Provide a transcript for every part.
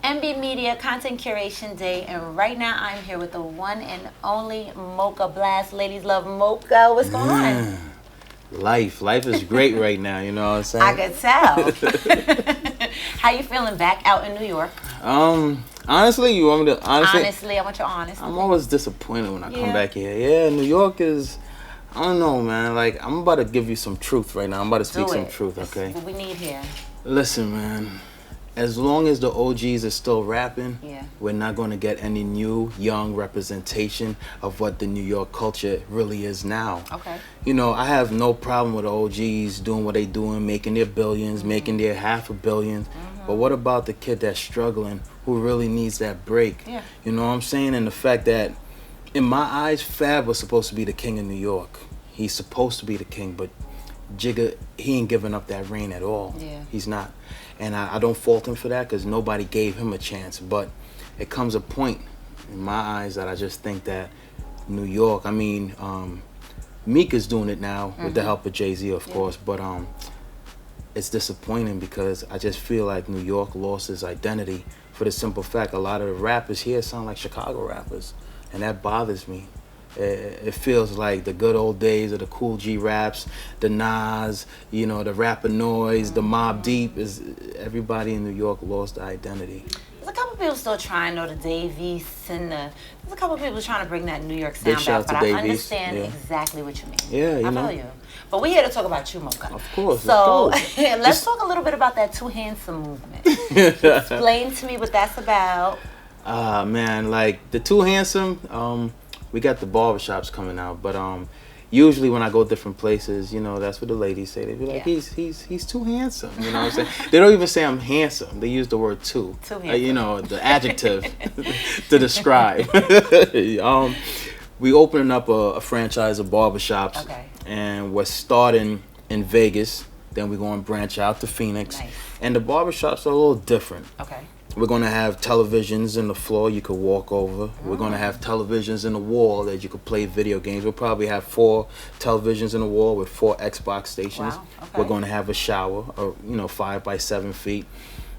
MB Media Content Curation Day, and right now I'm here with the one and only Moka Blast. Ladies love Moka. What's going on? Life is great right now. You know what I'm saying? I could tell. How you feeling back out in New York? Honestly, you want me to Honestly, I want your honesty. I'm always disappointed when I come back here. Yeah, New York is. I don't know, man. Like, I'm about to give you some truth right now. I'm about to speak some truth, okay? That's what we need here. Listen, man. As long as the OGs are still rapping, we're not going to get any new, young representation of what the New York culture really is now. Okay. You know, I have no problem with the OGs doing what they doing, making their billions, making their $500 million. But what about the kid that's struggling, who really needs that break? Yeah. You know what I'm saying? And the fact that, in my eyes, Fab was supposed to be the king of New York. He's supposed to be the king, but Jigga, he ain't giving up that reign at all. Yeah. He's not. And I don't fault him for that because nobody gave him a chance. But it comes a point in my eyes that I just think that New York, I mean, Meek is doing it now with the help of Jay-Z, of course. But it's disappointing because I just feel like New York lost its identity for the simple fact a lot of the rappers here sound like Chicago rappers. And that bothers me. It feels like the good old days of the Cool G raps, the Nas, you know, the Rapper Noise, the Mobb Deep. Everybody in New York lost their identity. There's a couple people still trying, though, the Davies and there's a couple people trying to bring that New York sound back, but I understand exactly what you mean. Yeah, you know. I feel you. But we're here to talk about you, Moka. Of course. So let's talk a little bit about that Too Handsome movement. Explain to me what that's about. Man, like the Too Handsome, we got the barbershops coming out, but usually when I go different places, you know, that's what the ladies say. They be like, he's too handsome. You know what I'm saying? They don't even say I'm handsome. They use the word too. Too handsome. You know, the adjective to describe. We opening up a franchise of barbershops, and we're starting in Vegas. Then we're going to branch out to Phoenix, and the barbershops are a little different. Okay. We're going to have televisions in the floor you could walk over. We're going to have televisions in the wall that you could play video games. We'll probably have 4 televisions in the wall with 4 Xbox stations. Wow. Okay. We're going to have a shower, or 5 by 7 feet.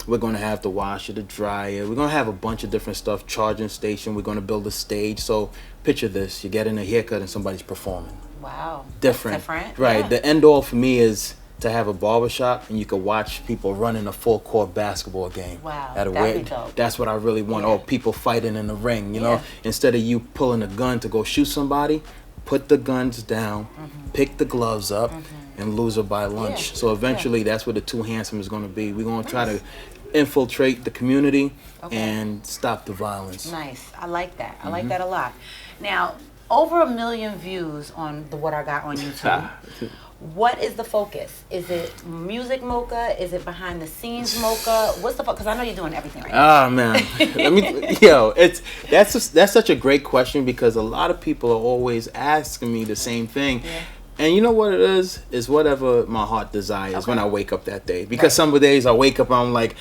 We're going to have the washer, the dryer. We're going to have a bunch of different stuff, charging station. We're going to build a stage. So picture this. You're getting a haircut and somebody's performing. Wow. Different. Right. Yeah. The end all for me is to have a barbershop and you could watch people running a full court basketball game. Wow, that'd be dope. That's what I really want. Or people fighting in the ring, you know. Instead of you pulling a gun to go shoot somebody, put the guns down, pick the gloves up, and lose her by lunch. So eventually that's what the Too Handsome is going to be. We're going to try to infiltrate the community and stop the violence. Nice. I like that. I like that a lot. Now, over 1 million views on the What I Got on YouTube. What is the focus? Is it music Moka? Is it behind the scenes Moka? What's the focus? Because I know you're doing everything right now. Ah, man. That's such a great question because a lot of people are always asking me the same thing. Yeah. And you know what it is? Is whatever my heart desires when I wake up that day. Because some of the days I wake up and I'm like,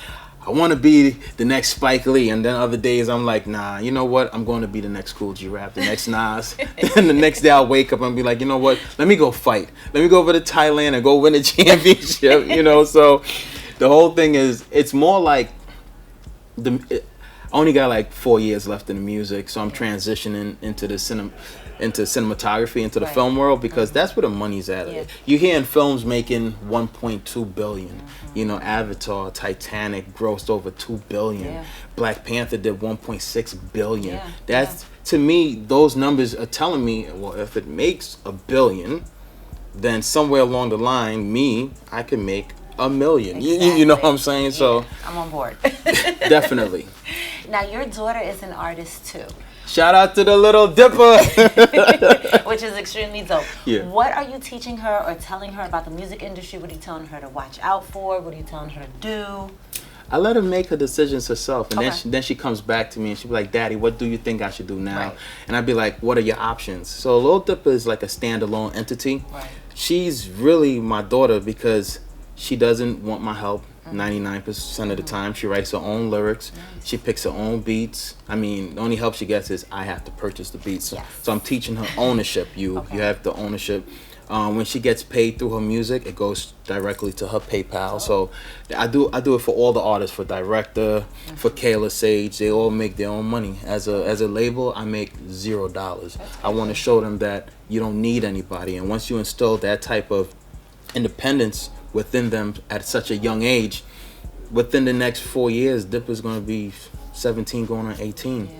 I want to be the next Spike Lee, and then other days I'm like, nah, you know what? I'm going to be the next Cool G Rap, the next Nas. Then the next day I'll wake up and be like, you know what? Let me go fight. Let me go over to Thailand and go win a championship, you know? So the whole thing is, it's more like, I only got like 4 years left in the music, so I'm transitioning into the cinematography, into the film world, because that's where the money's at. Yeah. You hearing films making 1.2 billion. You know, Avatar, Titanic grossed over 2 billion. Yeah. Black Panther did 1.6 billion. That's to me, those numbers are telling me, well, if it makes $1 billion, then somewhere along the line, I can make $1 million. Exactly. You know what I'm saying? So I'm on board. Definitely. Now, your daughter is an artist too. Shout out to the Little Dipper. Which is extremely dope. Yeah. What are you teaching her or telling her about the music industry? What are you telling her to watch out for? What are you telling her to do? I let her make her decisions herself. And then she comes back to me and she'll be like, Daddy, what do you think I should do now? Right. And I'd be like, what are your options? So Lil Dipper is like a standalone entity. Right. She's really my daughter because she doesn't want my help. 99% of the time she writes her own lyrics. She picks her own beats. I mean, the only help she gets is I have to purchase the beats. So I'm teaching her ownership. You have the ownership. When she gets paid through her music, it goes directly to her PayPal. So I do it for all the artists, for Director, for Kayla Sage. They all make their own money. As a label, I make $0. I want to show them that you don't need anybody. And once you instill that type of independence within them at such a young age, within the next 4 years, Dipper's going to be 17 going on 18. Yeah.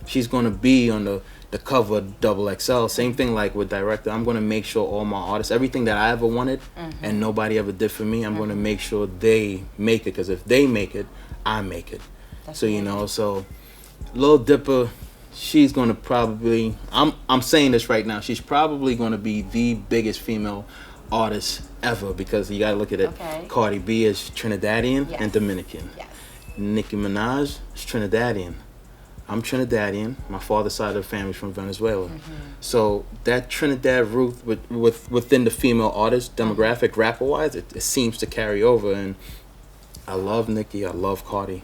She's going to be on the cover of Double XL. Same thing like with Director. I'm going to make sure all my artists, everything that I ever wanted and nobody ever did for me, I'm going to make sure they make it. Because if they make it, I make it. That's so, you know, so Lil Dipper, she's going to probably, I'm saying this right now, she's probably going to be the biggest female artist ever, because you got to look at it. Okay. Cardi B is Trinidadian and Dominican. Yes. Nicki Minaj is Trinidadian. I'm Trinidadian. My father's side of the family is from Venezuela. So that Trinidad root within the female artist demographic, rapper-wise, it seems to carry over. And I love Nicki. I love Cardi.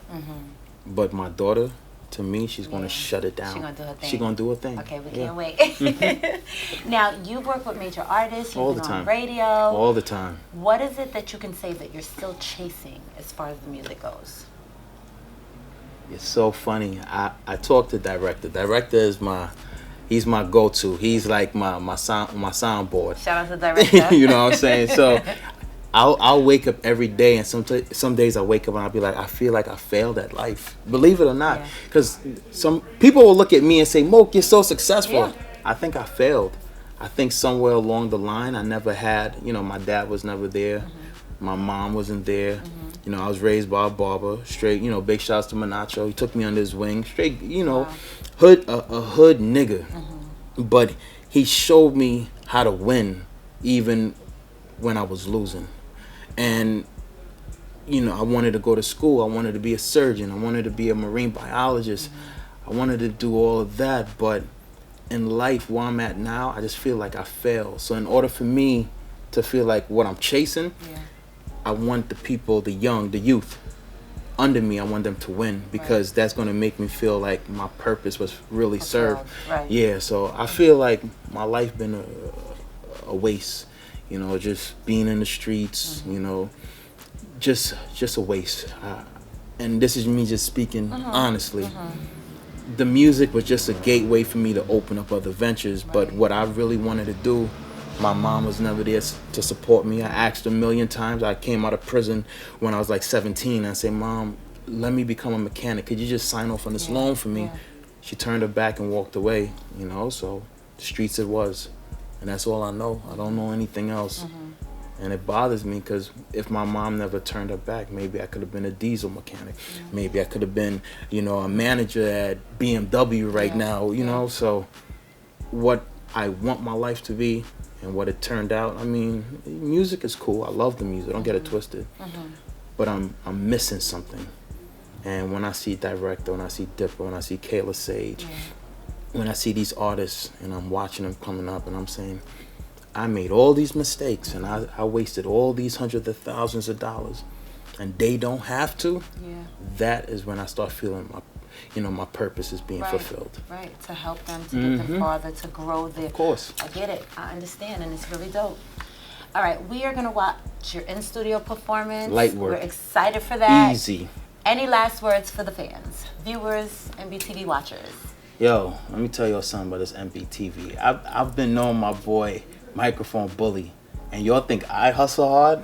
But my daughter, to me, she's going to shut it down. She's going to do her thing. She's going to do her thing. Okay, we can't wait. Now, you work with major artists. You've been on radio. All the time. What is it that you can say that you're still chasing as far as the music goes? It's so funny. I talk to Director. Director is he's my go-to. He's like my soundboard. Shout out to Director. You know what I'm saying? So I'll wake up every day, and some days I wake up and I'll be like, I feel like I failed at life. Believe it or not. Because some people will look at me and say, Moke, you're so successful. Yeah. I think I failed. I think somewhere along the line I never had, my dad was never there. My mom wasn't there. I was raised by a barber, straight, big shouts to Manacho. He took me under his wing, straight, hood, a hood nigga. But he showed me how to win even when I was losing. And, I wanted to go to school. I wanted to be a surgeon. I wanted to be a marine biologist. I wanted to do all of that. But in life, where I'm at now, I just feel like I failed. So in order for me to feel like what I'm chasing, I want the people, the young, the youth under me, I want them to win, because that's going to make me feel like my purpose was really served. Yeah, so I feel like my life been a waste, just being in the streets, just a waste. And this is me just speaking honestly. The music was just a gateway for me to open up other ventures, but what I really wanted to do, my mom was never there to support me. I asked her a million times. I came out of prison when I was like 17. I said, Mom, let me become a mechanic. Could you just sign off on this loan for me? She turned her back and walked away, so the streets it was. And that's all I know. I don't know anything else. And it bothers me, because if my mom never turned her back, maybe I could have been a diesel mechanic. Maybe I could have been, a manager at BMW right now, So what I want my life to be, and what it turned out, I mean, music is cool. I love the music. Don't get it twisted. But I'm missing something. And when I see Director, when I see Dipper, when I see Kayla Sage, when I see these artists and I'm watching them coming up, and I'm saying, I made all these mistakes and I wasted all these hundreds of thousands of dollars, and they don't have to. That is when I start feeling my purpose is being fulfilled. Right, to help them, to get them farther, to grow their... Of course. I get it. I understand, and it's really dope. All right, we are going to watch your in-studio performance. Light work. We're excited for that. Easy. Any last words for the fans, viewers, MBTV watchers? Yo, let me tell y'all something about this MBTV. I've been knowing my boy, Microphone Bully, and y'all think I hustle hard?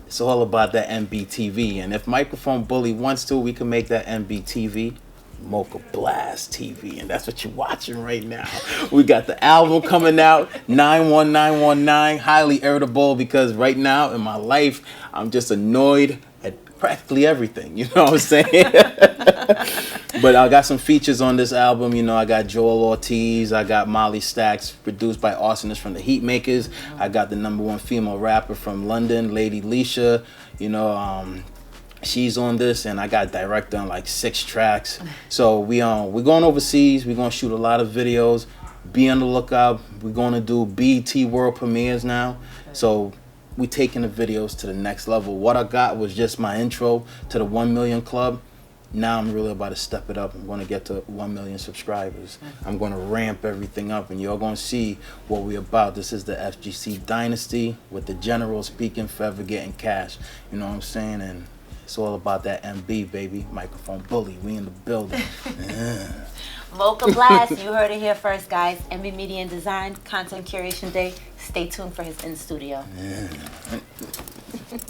It's all about that MBTV, and if Microphone Bully wants to, we can make that MBTV Moka Blast TV, and that's what you're watching right now. We got the album coming out, 91919, highly irritable, because right now in my life, I'm just annoyed at practically everything, you know what I'm saying? But I got some features on this album, I got Joel Ortiz, I got Molly Stacks, produced by Arsonist from the Heatmakers. I got the #1 female rapper from London, Lady Leisha, she's on this, and I got Director on like 6 tracks. So we're going overseas. We're gonna shoot a lot of videos. Be on the lookout. We're gonna do BET World Premieres now. So we taking the videos to the next level. What I got was just my intro to the 1 Million Club. Now I'm really about to step it up. I'm going to get to 1 million subscribers. I'm going to ramp everything up, and you're going to see what we're about. This is the FGC Dynasty with the general speaking, forever getting cash. You know what I'm saying? And it's all about that MB, baby. Microphone bully. We in the building. Moka Blast, you heard it here first, guys. MB Media and Design, Content Curation Day. Stay tuned for his in studio.